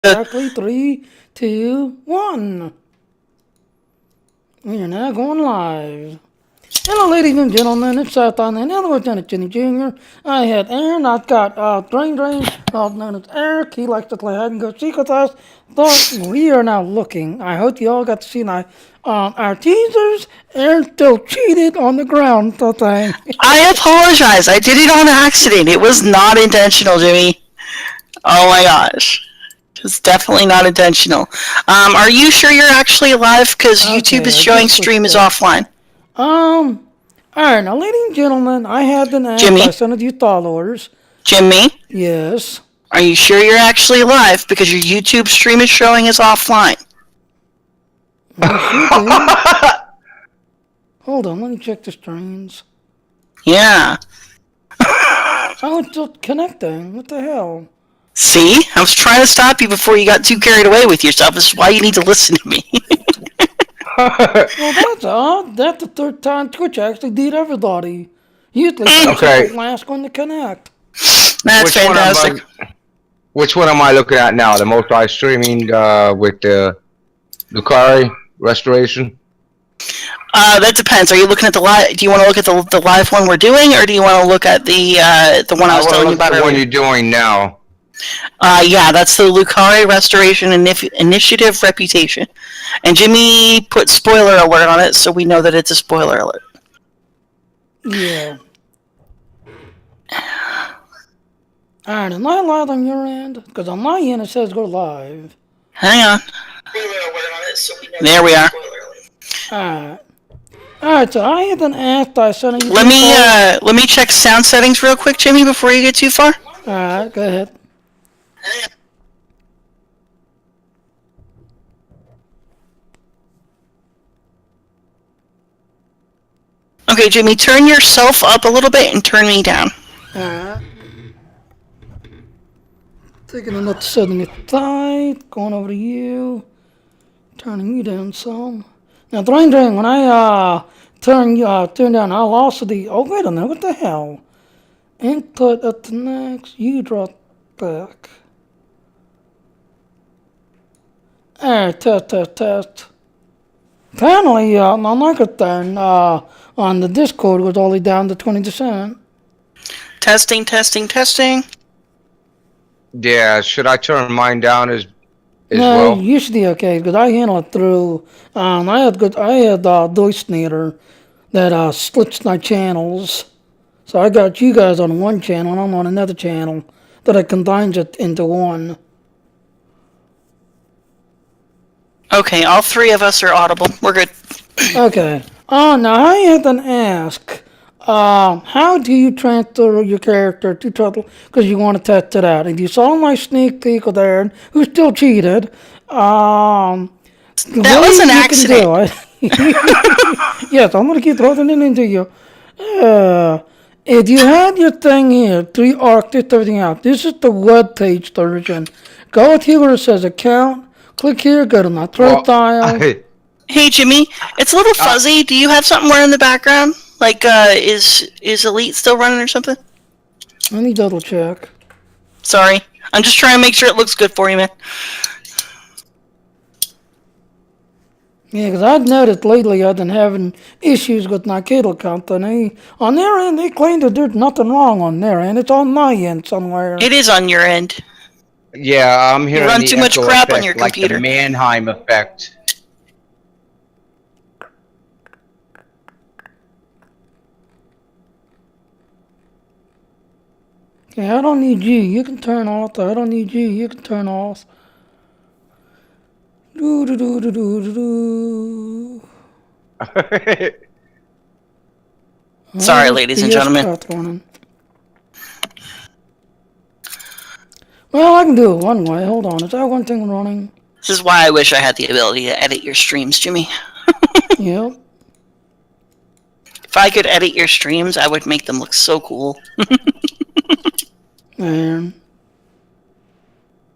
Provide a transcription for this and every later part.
Exactly. 3, 2, 1. We are now going live. Hello, ladies and gentlemen. It's Satan and other Lieutenant Jenny Jr. I had Aaron. I've got Drain, also known as Eric. He likes to play hide and go seek with us. But we are now looking. I hope you all got to see our teasers. Aaron still cheated on the ground thing. I apologize. I did it on accident. It was not intentional, Jimmy. Oh my gosh. It's definitely not intentional. Are you sure you're actually alive? Because YouTube is showing stream is offline. Alright, now, ladies and gentlemen, I have been asked by some of you followers. Jimmy? Yes? Are you sure you're actually alive? Because your YouTube stream is showing is offline. Hold on, let me check the streams. Yeah. Oh, it's still connecting. What the hell? See? I was trying to stop you before you got too carried away with yourself. This is why you need to listen to me. Well, that's odd. That's the third time Twitch actually did everybody. Usually, it's the last one to connect. That's fantastic. Which one am I looking at now? The most I streaming with the Lukari restoration? That depends. Are you looking at the live? Do you want to look at the live one we're doing, or do you want to look at the one I was telling you about earlier? The one you're doing now. Yeah, that's the Lukari Restoration Initiative Reputation. And Jimmy put spoiler alert on it, so we know that it's a spoiler alert. Yeah. Alright, am I live on your end? Because on my end it says go live. Hang on. There we are. Alright, so I have been asked by some of you. Let me check sound settings real quick, Jimmy, before you get too far. Alright, go ahead. Okay, Jimmy, turn yourself up a little bit and turn me down. Alright. Taking a look, setting it tight, going over to you, turning you down some. Now, Drain, when I turn down, I'll also oh, wait a minute, what the hell? Input at the next, you drop back. Alright, test. Apparently, my microphone on the Discord was only down to 20%. Testing. Yeah, should I turn mine down as well? No, usually okay, because I handle it through, I had Deutschnader that splits my channels. So I got you guys on one channel, and I'm on another channel that it combines it into one. Okay, all three of us are audible. We're good. Okay. Now I have to ask, how do you transfer your character to Turtle? Because you want to test it out. And you saw my sneak peek with Aaron, who still cheated. That was an accident. Yes, I'm going to keep throwing it into you. If you had your thing here, 3 arc, test everything out. This is the web page version. Go to here where it says account. Click here, go to my profile. Hey, Jimmy, it's a little fuzzy. Do you have something running in the background? Like, is Elite still running or something? Let me double check. Sorry. I'm just trying to make sure it looks good for you, man. Yeah, because I've noticed lately I've been having issues with my cable company. On their end, they claim that there's nothing wrong on their end. It's on my end somewhere. It is on your end. Yeah, I'm hearing you run too much crap effect, on your computer. Like the Mannheim effect. Okay, I don't need you. You can turn off. I don't need you. You can turn off. Sorry, ladies and gentlemen. Well, I can do it one way. Hold on. Is that one thing running? This is why I wish I had the ability to edit your streams, Jimmy. Yep. If I could edit your streams, I would make them look so cool. And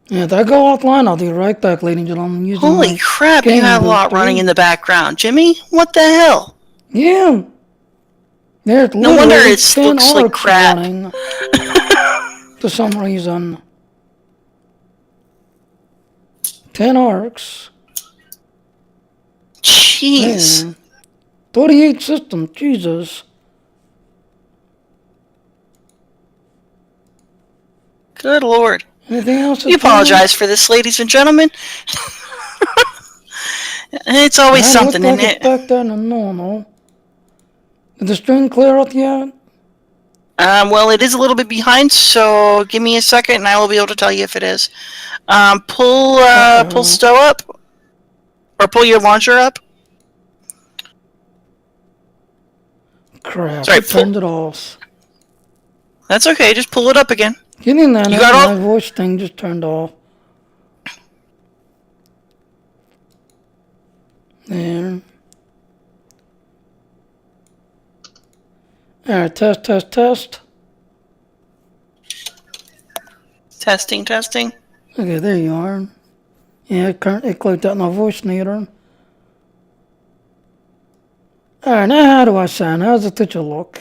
yeah, if I go offline, I'll be right back, ladies and gentlemen. Holy crap, you have a lot running in the background. Jimmy, what the hell? Yeah. There's no wonder it looks like crap. For some reason. 10 arcs. Jeez. Man. 38 systems. Jesus. Good lord. Anything else? We apologize for this, ladies and gentlemen. It's always something, Looks like isn't it's it? back down to normal. Did the string clear out yet? Well, it is a little bit behind, so give me a second and I will be able to tell you if it is. Pull stow up. Or pull your launcher up. Crap, Sorry, it turned it off. That's okay, just pull it up again. Getting that You out, got my all- voice thing just turned off. There. Alright, test. Testing. Okay, there you are. Yeah, it clicked out my voice meter. Alright, now how do I sound? How's the picture look?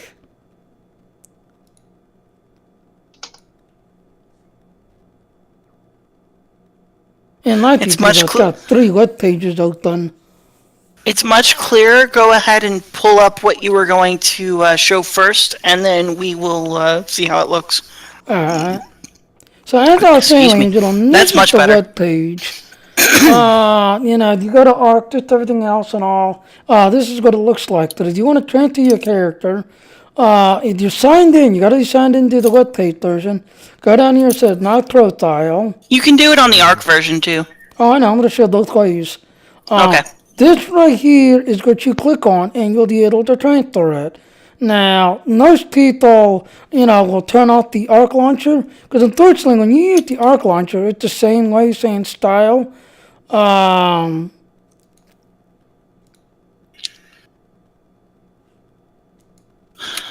In my It's pictures, much I've got 3 web pages open. It's much clearer. Go ahead and pull up what you were going to show first, and then we will see how it looks. Alright. So as I was saying, Excuse me. Angel, this That's is much the better. web page. You go to Arc, just everything else and all. This is what it looks like. But if you want to transfer your character, if you're signed in, you got to be signed into the web page version. Go down here, it says My Profile. You can do it on the ARC version too. Oh, I know, I'm going to show both ways. Okay. This right here is what you click on, and you'll be able to transfer it. Now, most people, will turn off the Arc Launcher, because unfortunately, when you use the Arc Launcher, it's the same way, same style. I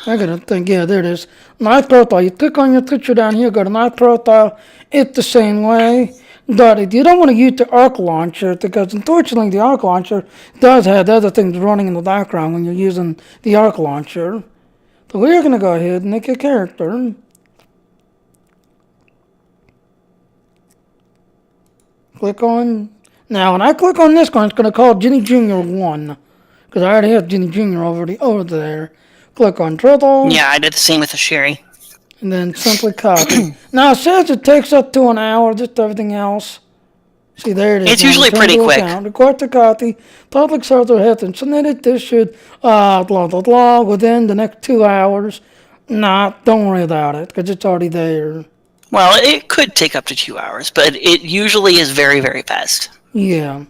gotta think, yeah, there it is. My Profile, you click on your picture down here, go to My Profile, it's the same way. But if you don't want to use the Arc Launcher, because unfortunately the Arc Launcher does have other things running in the background when you're using the Arc Launcher. So we're going to go ahead and make a character. Click on. Now when I click on this one, it's going to call Ginny Jr. 1. Because I already have Ginny Jr. already over there. Click on Turtle. Yeah, I did the same with the Sherry. And then simply copy. Now it says it takes up to an hour, just everything else. See, there it is. It's Now, usually return pretty to quick. account. Record to copy. Public server has been submitted. This should, within the next 2 hours. Nah, don't worry about it, because it's already there. Well, it could take up to 2 hours, but it usually is very, very fast. Yeah.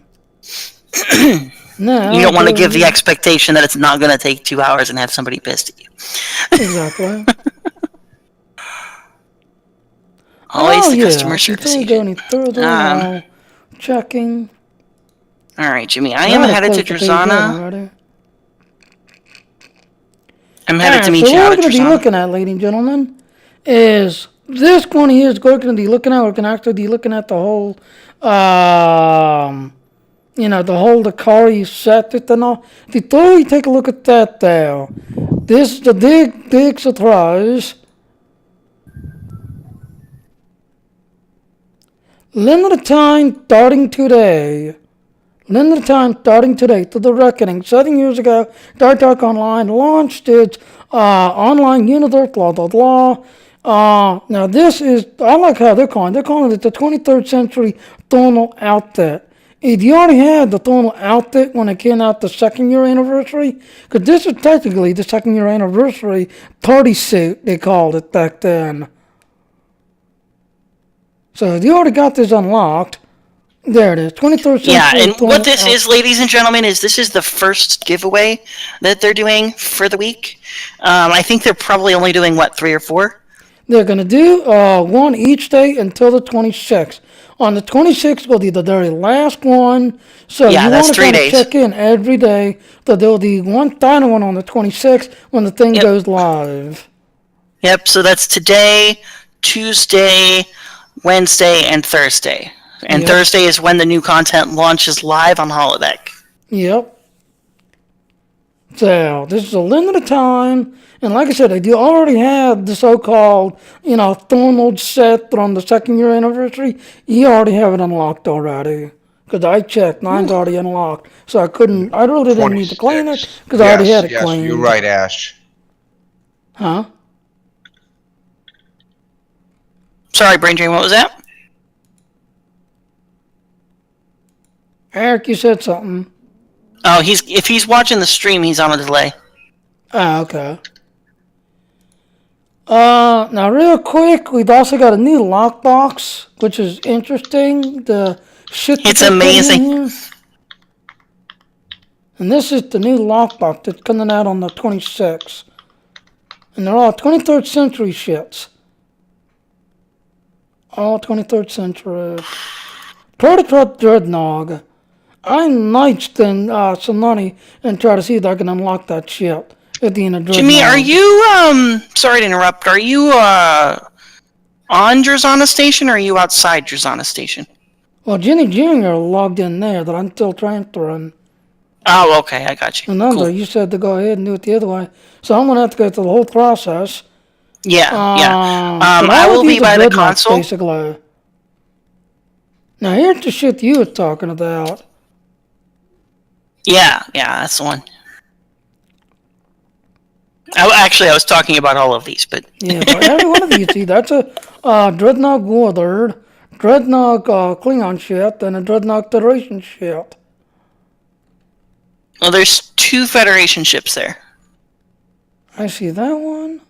Now, You don't want to give the expectation that it's not going to take 2 hours and have somebody pissed at you. Exactly. Always the yeah. customer service Before we go agent. any further, now, checking. All right, Jimmy. I am headed to Drazana. Already. I'm headed to meet so you what out we're at going to be Drazana. looking at, ladies and gentlemen, is this one here is going to be looking at, we're going to actually be looking at the whole, the whole Lukari set it and all. Before we take a look at that, though, this is the big surprise. Limited time starting today. Limited time starting today to the reckoning. 7 years ago, Dark Online launched its online universe, now this is, I like how they're calling it the 23rd century tonal outfit. If you already had the tonal outfit when it came out the 2nd year anniversary, because this is technically the 2nd year anniversary party suit, they called it back then. So if you already got this unlocked, there it is, 23rd century. Yeah, and what this is, ladies and gentlemen, is this is the first giveaway that they're doing for the week. I think they're probably only doing, 3 or 4? They're going to do one each day until the 26th. On the 26th will be the very last one. So Yeah, you that's want to 3 kind of days. check in every day. So there'll be one final one on the 26th when the thing Yep. goes live. Yep, so that's today, Tuesday, Wednesday, and Thursday. And Yep. Thursday is when the new content launches live on Holodeck. Yep. So this is a limited time. And like I said, I do already have the so-called, thermal set from the 2nd year anniversary. You already have it unlocked already. Because I checked, mine's already unlocked. So I really didn't need to clean it, 26. because I already had it Yes, cleaned. you're right, Ash. Huh? Sorry, Brain Drain, what was that? Eric, you said something. Oh, if he's watching the stream, he's on a delay. Ah, okay. Now real quick, we've also got a new lockbox, which is interesting. The shit that It's they put in amazing. here. And this is the new lockbox that's coming out on the 26th. And they're all 23rd century shits. All 23rd century. Prototype Dreadnought. I might spend some money and try to see if I can unlock that shit at the end of Dreadnought. Jimmy, are you, sorry to interrupt, are you, on Drazana Station, or are you outside Drazana Station? Well, Jenny Jr. logged in there, but I'm still transferring. Oh, okay, I got you. Remember, Cool. you said to go ahead and do it the other way. So I'm going to have to go through the whole process. Yeah. But I all will of be these by are the Dreadnoughts, console. basically. Now, here's the shit you were talking about. Yeah, that's the one. I was talking about all of these, but... Yeah, but every one of these, see, that's a Dreadnought Warlord, Dreadnought Klingon ship, and a Dreadnought Federation ship. Well, there's 2 Federation ships there. I see that one.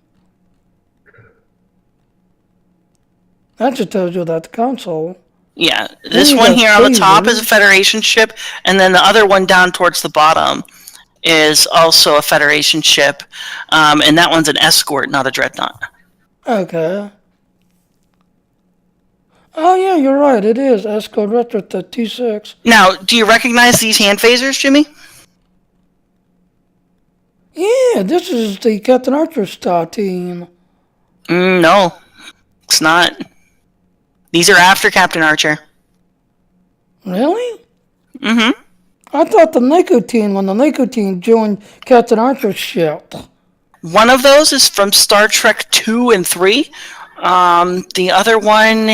That just tells you that the console. Yeah, this you one got here on the top phasers. is a Federation ship, and then the other one down towards the bottom is also a Federation ship, and that one's an escort, not a dreadnought. Okay. Oh, yeah, you're right. It is Escort Retro the T6. Now, do you recognize these hand phasers, Jimmy? Yeah, this is the Captain Archer Star team. No, it's not. These are after Captain Archer. Really? Mm-hmm. I thought the NACO team, when the NACO team joined Captain Archer's ship. One of those is from Star Trek 2 and 3. The other one,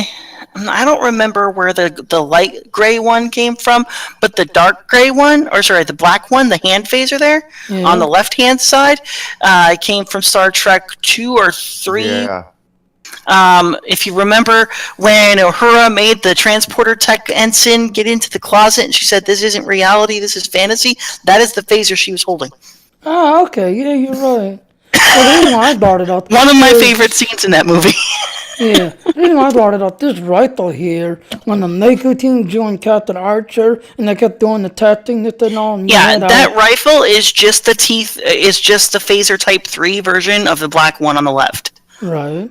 I don't remember where the light gray one came from, but the dark gray one, the black one, the hand phaser there, on the left-hand side, came from Star Trek 2 or 3. Yeah. If you remember when Uhura made the transporter tech ensign get into the closet and she said, "This isn't reality, this is fantasy," that is the phaser she was holding. Oh, okay. Yeah, you're right. Well, the reason why I brought it up. One of my favorite scenes in that movie. Yeah, the reason why I brought it up, this rifle here, when the NACO team joined Captain Archer and they kept doing the testing that they're on. Yeah, that rifle is just the phaser type 3 version of the black one on the left. Right.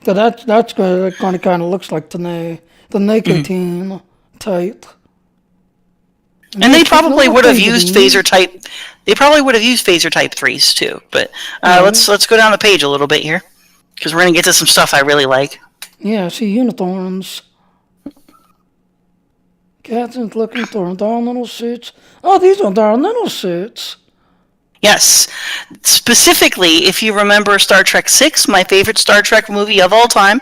So that's what it kind of looks like to the NACO team type. And they probably would have used phaser type. They probably would have used phaser type 3s too. But let's go down the page a little bit here, because we're gonna get to some stuff I really like. Yeah, I see uniforms. Captain's looking for environmental suits. Oh, these are environmental suits. Yes. Specifically, if you remember Star Trek 6, my favorite Star Trek movie of all time,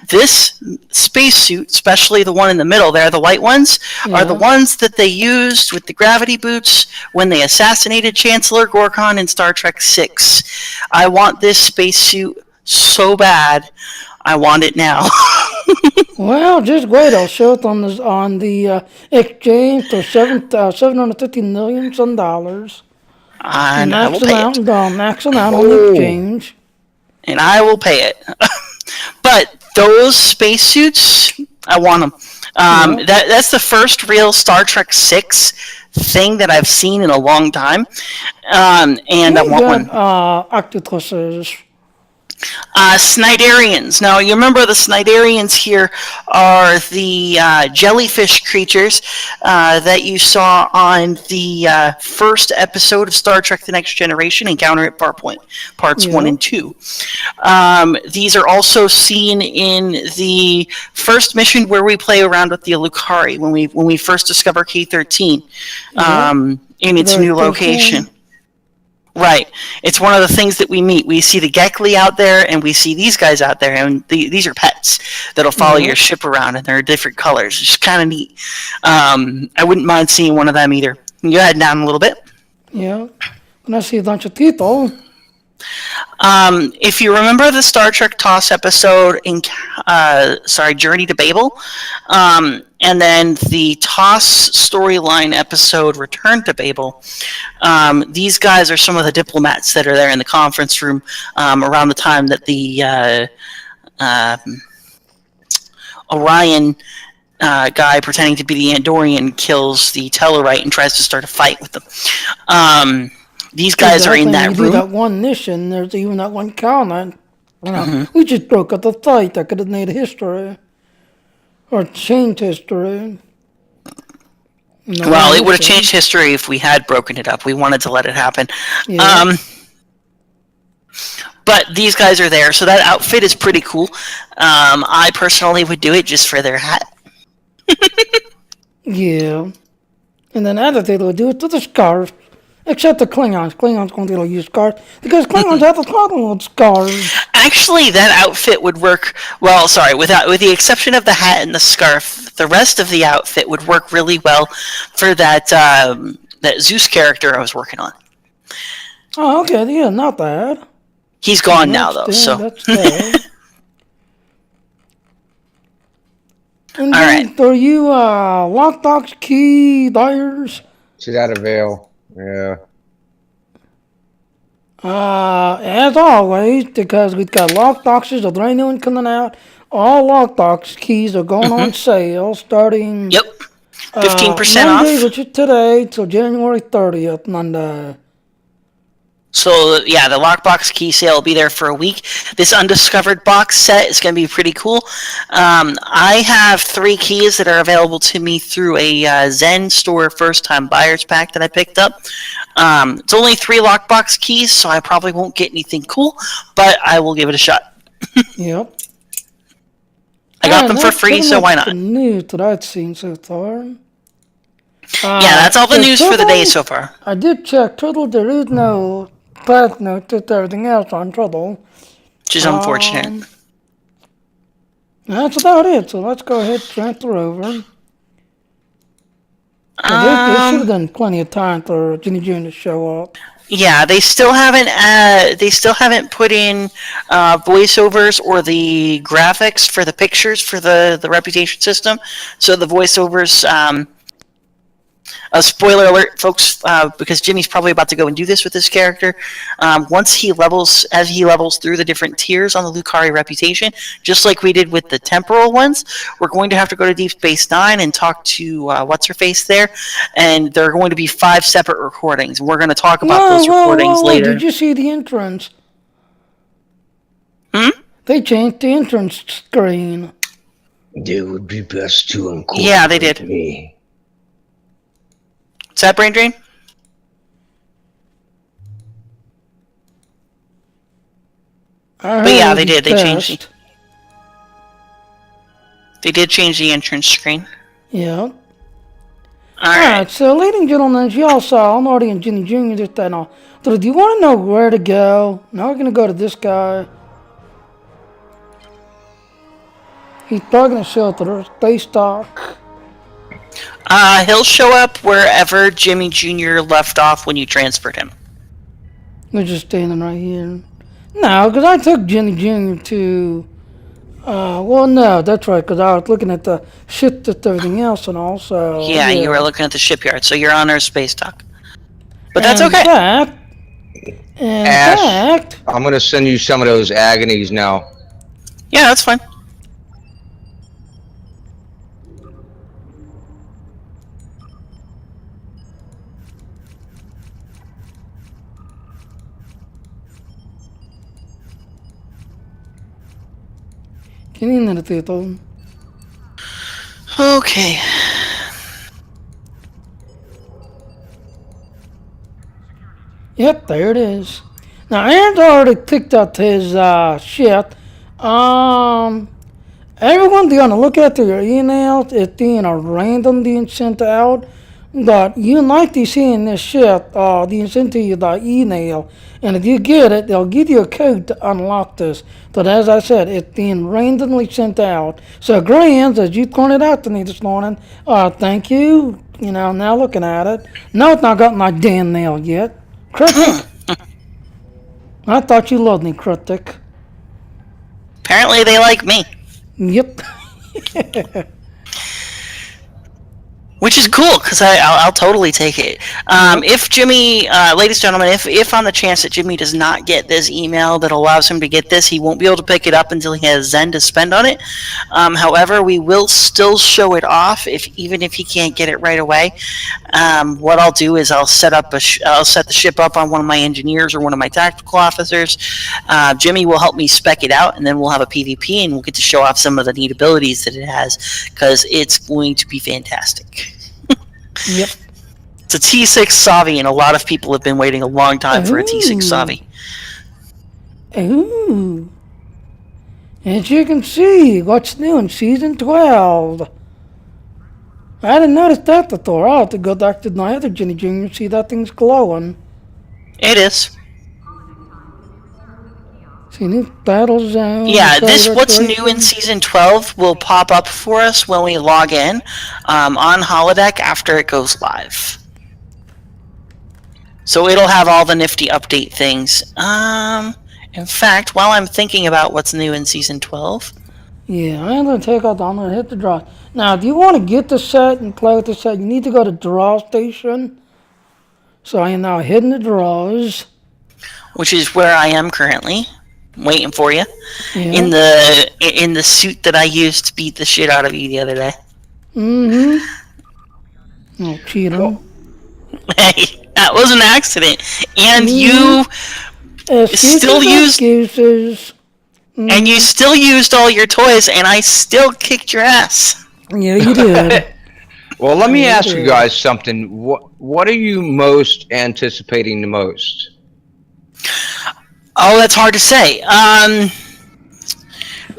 this spacesuit, especially the one in the middle there, the white ones, are the ones that they used with the gravity boots when they assassinated Chancellor Gorkon in Star Trek 6. I want this spacesuit so bad. I want it now. Well, just wait. I'll show it on the exchange for $750 million some dollars. And I will maxing pay out it. Maxing out on the exchange. And I will pay it. But those spacesuits, I want them. That's the first real Star Trek 6 thing that I've seen in a long time. And I want one. Octopuses. Snidarians. Now, you remember the Snidarians here are the jellyfish creatures that you saw on the first episode of Star Trek The Next Generation, Encounter at Farpoint, parts 1 and 2. These are also seen in the first mission where we play around with the Lukari, when we first discover K-13 in its new location. Right. It's one of the things that we meet. We see the Gekli out there, and we see these guys out there, and these are pets that'll follow Yeah. your ship around, and they're different colors. It's kind of neat. I wouldn't mind seeing one of them either. Go ahead down a little bit. Yeah. And I see a bunch of people. If you remember the Star Trek TOS episode in, Journey to Babel, and then the TOS storyline episode, Return to Babel, these guys are some of the diplomats that are there in the conference room around the time that the Orion guy pretending to be the Andorian kills the Tellurite and tries to start a fight with them. These guys are in that you room. do that one mission, there's even that one comment. We just broke up the fight that could have made history. Or changed history. Well, it would have changed history if we had broken it up. We wanted to let it happen. Yeah. But these guys are there, so that outfit is pretty cool. I personally would do it just for their hat. Yeah. And then other thing they'll do it to the scarf. Except the Klingons. Klingons going to use scarves. Because Klingons have a problem with scarves. Actually, that outfit would work. Well, sorry, with the exception of the hat and the scarf, the rest of the outfit would work really well for that Zeus character I was working on. Oh, okay. Yeah, not bad. He's gone now, though. So. That's bad. And All then, right. are you lockbox key buyers? She's out of Vale. Yeah. As always, because we've got lockboxes of brand new one coming out. All lockbox keys are going on sale starting. Yep. 15% Monday, off. which is today, till January 30th, Monday. So, yeah, the lockbox key sale will be there for a week. This undiscovered box set is going to be pretty cool. I have 3 keys that are available to me through a Zen Store first-time buyers pack that I picked up. It's only 3 lockbox keys, so I probably won't get anything cool, but I will give it a shot. Yep. I got them for free, so why The not? news that I've seen so far. Yeah, that's all the news for the day so far. I did check Turtle. There is no path note to everything else on Turtle. Which is unfortunate. That's about it. So let's go ahead and transfer over. There should have been plenty of time for Ginny June to show up. Yeah, they still haven't put in voiceovers or the graphics for the pictures for the reputation system. So the voiceovers. A spoiler alert, folks, because Jimmy's probably about to go and do this with this character. As he levels through the different tiers on the Lukari reputation, just like we did with the temporal ones, we're going to have to go to Deep Space Nine and talk to what's her face there, and there are going to be 5 separate recordings. We're going to talk about those recordings later. Did you see the entrance? They changed the entrance screen. They would be best to incorporate Yeah, they did. me. Is that Brain Drain? But yeah, they did. They changed. They did change the entrance screen. Yeah. All right. So, ladies and gentlemen, as y'all saw, I'm already in Ginny Jr. this, that, and all. So, do you want to know where to go? Now we're going to go to this guy. He's probably going to show up to the space dock. He'll show up wherever Jimmy Jr. left off when you transferred him. We're just standing right here. No, because I took Ginny Jr. to... well, no, that's right, because I was looking at the ship and everything else and all, so... Yeah, you were looking at the shipyard, so you're on our space dock. But that's okay. In Ash, fact... I'm gonna send you some of those agonies now. Yeah, that's fine. Can you not do it? Okay. Yep, there it is. Now, Aaron's already picked up his ship. Everyone's gonna look at their emails. It's being a random being sent out. that you might be seeing this shit, they sent to you by email, and if you get it, they'll give you a code to unlock this. But as I said, it's being randomly sent out. So, Grant, as you pointed out to me this morning, thank you. You know, now looking at it, no, it's not got my damn nail yet. Critic. I thought you loved me, Critic. Apparently they like me. Yep. Which is cool, because I'll totally take it. If Jimmy, ladies and gentlemen, if on the chance that Jimmy does not get this email that allows him to get this, he won't be able to pick it up until he has Zen to spend on it. However, we will still show it off, even if he can't get it right away. What I'll do is I'll set the ship up on one of my engineers or one of my tactical officers. Jimmy will help me spec it out, and then we'll have a PvP, and we'll get to show off some of the neat abilities that it has, because it's going to be fantastic. Yep. It's a T6 Savi, and a lot of people have been waiting a long time for a T6 Savi. Ooh. As you can see, what's new in Season 12. I didn't notice that before. I'll have to go back to my other Ginny Jr. and see that thing's glowing. It is. See, new battle zone. Yeah, what's new in Season 12 will pop up for us when we log in on Holodeck after it goes live. So it'll have all the nifty update things. In fact, while I'm thinking about what's new in Season 12... Yeah, I'm going to take out, I'm going to hit the draw. Now, if you want to get the set and play with the set, you need to go to Draw Station. So I am now hitting the draws. Which is where I am currently. Waiting for you. Yeah. In the suit that I used to beat the shit out of you the other day. Mm-hmm. Oh, cheater. Hey, that was an accident. And you still used... excuses. And you still used all your toys, and I still kicked your ass. Yeah, you did. Well, let me ask you guys something. What are you most anticipating the most? Oh, that's hard to say.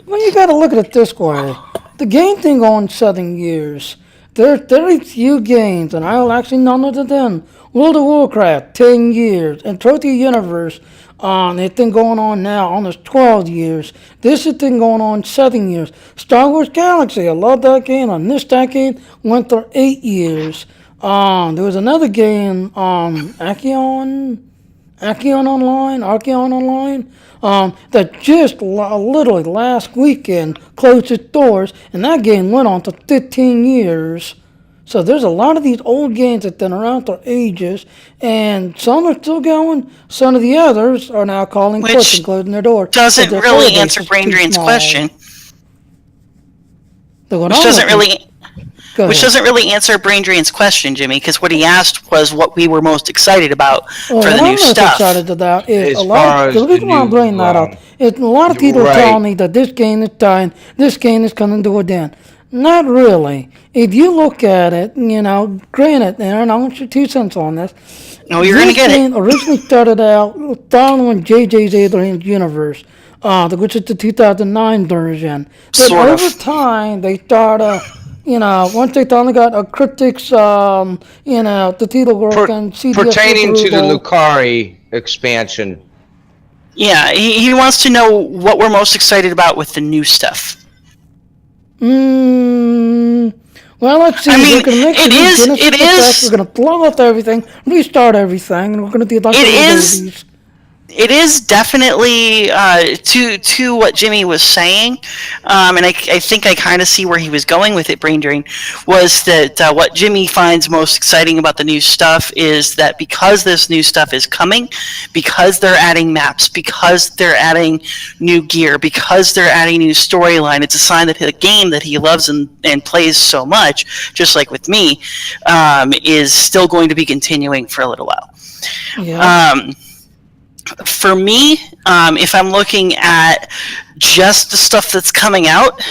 Well, you got to look at it this way. The game thing on 7 years. There are very few games, and I'll actually none other than World of Warcraft, 10 years, and Trophy Universe, it's been going on now almost 12 years. This has been going on 7 years. Star Wars Galaxy, I love that game. On this decade, went for 8 years. There was another game, Archeon Online, that just literally last weekend closed its doors, and that game went on for 15 years. So there's a lot of these old games that have been around for ages, and some are still going. Some of the others are now calling quits and closing their doors. Doesn't really answer Brain Drain's question. Which doesn't really answer Brain Drain's question, Jimmy, because what he asked was what we were most excited about for the new stuff. What I'm most excited about is the reason why I'm bringing that up is a lot of people are telling me that this game is dying, this game is coming to an end. Not really. If you look at it, granted, and I want your 2 cents on this. No, you're going to get it. This game originally started out following J.J. Abrams' universe, which is the 2009 version. But over time, they started... once they finally got a critics, the title work and CBS pertaining to the Lukari expansion. Yeah, he wants to know what we're most excited about with the new stuff. Well, let's see. We're going to make it is. We're going to blow up everything, restart everything, and we're going to do like babies. It is definitely to what Jimmy was saying, and I think I kind of see where he was going with it, Brain Drain, was that what Jimmy finds most exciting about the new stuff is that because this new stuff is coming, because they're adding maps, because they're adding new gear, because they're adding new storyline, it's a sign that the game that he loves and plays so much, just like with me, is still going to be continuing for a little while. Yeah. For me, if I'm looking at just the stuff that's coming out,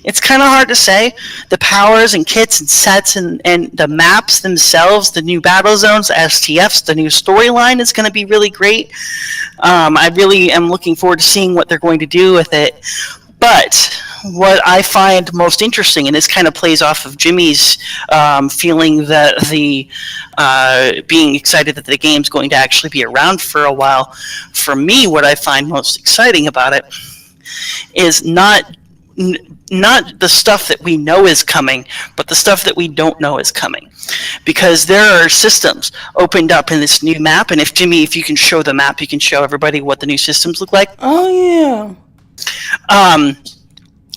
it's kind of hard to say. The powers and kits and sets and the maps themselves, the new battle zones, STFs, the new storyline is going to be really great. I really am looking forward to seeing what they're going to do with it. But what I find most interesting, and this kind of plays off of Jimmy's feeling that the being excited that the game's going to actually be around for a while. For me, what I find most exciting about it is not the stuff that we know is coming, but the stuff that we don't know is coming. Because there are systems opened up in this new map, and if Jimmy, if you can show the map, you can show everybody what the new systems look like. Oh yeah.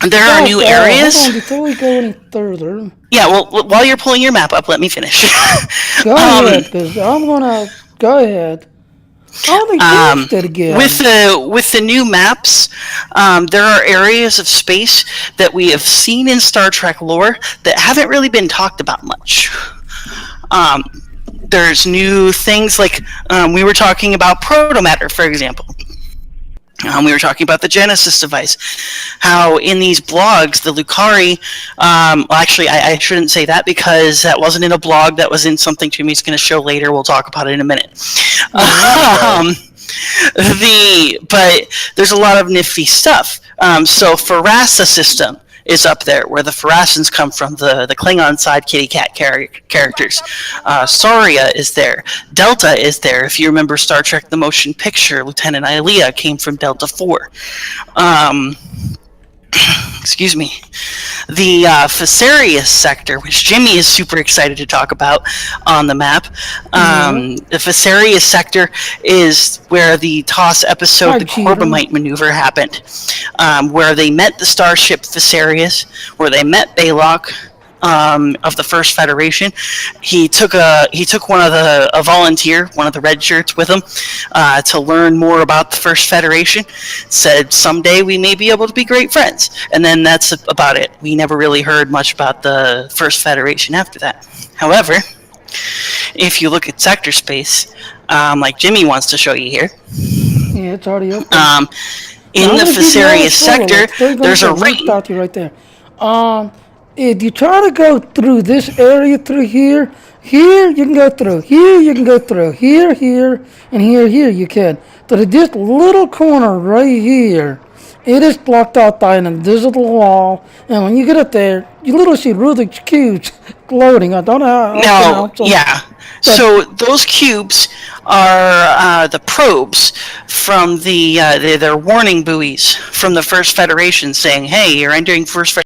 There are new areas. Hold on, before we go any further. Yeah, well, while you're pulling your map up, let me finish. Go ahead, because I'm gonna go ahead. Oh, they changed it again. With the new maps, there are areas of space that we have seen in Star Trek lore that haven't really been talked about much. There's new things like we were talking about protomatter, for example. We were talking about the Genesis device, how in these blogs, the Lukari, actually, I shouldn't say that because that wasn't in a blog, that was in something Jimmy's going to show later. We'll talk about it in a minute. But there's a lot of nifty stuff. So Farasa system is up there, where the Farasans come from, the Klingon side kitty cat characters. Saria is there. Delta is there. If you remember Star Trek the Motion Picture, Lieutenant Ilea came from Delta 4. Excuse me. The Facerius sector, which Jimmy is super excited to talk about on the map. The Facerius sector is where the TOS episode, the Corbomite maneuver, happened, where they met the starship Facerius, where they met Baylock of the First Federation. He took a volunteer, one of the red shirts, with him to learn more about the First Federation. Said someday we may be able to be great friends, and then that's about it. We never really heard much about the First Federation after that. However, if you look at sector space, like Jimmy wants to show you here, yeah, it's already open. In the Facerius sector, there's a ring. Right there. If you try to go through this area through here you can go through. Here you can go through. Here, and here you can. But this little corner right here, it is blocked out by an invisible wall. And when you get up there, you literally see Rubik's cubes floating. I don't know how. So those cubes are the probes from they're warning buoys from the First Federation saying, hey, you're entering First Federation.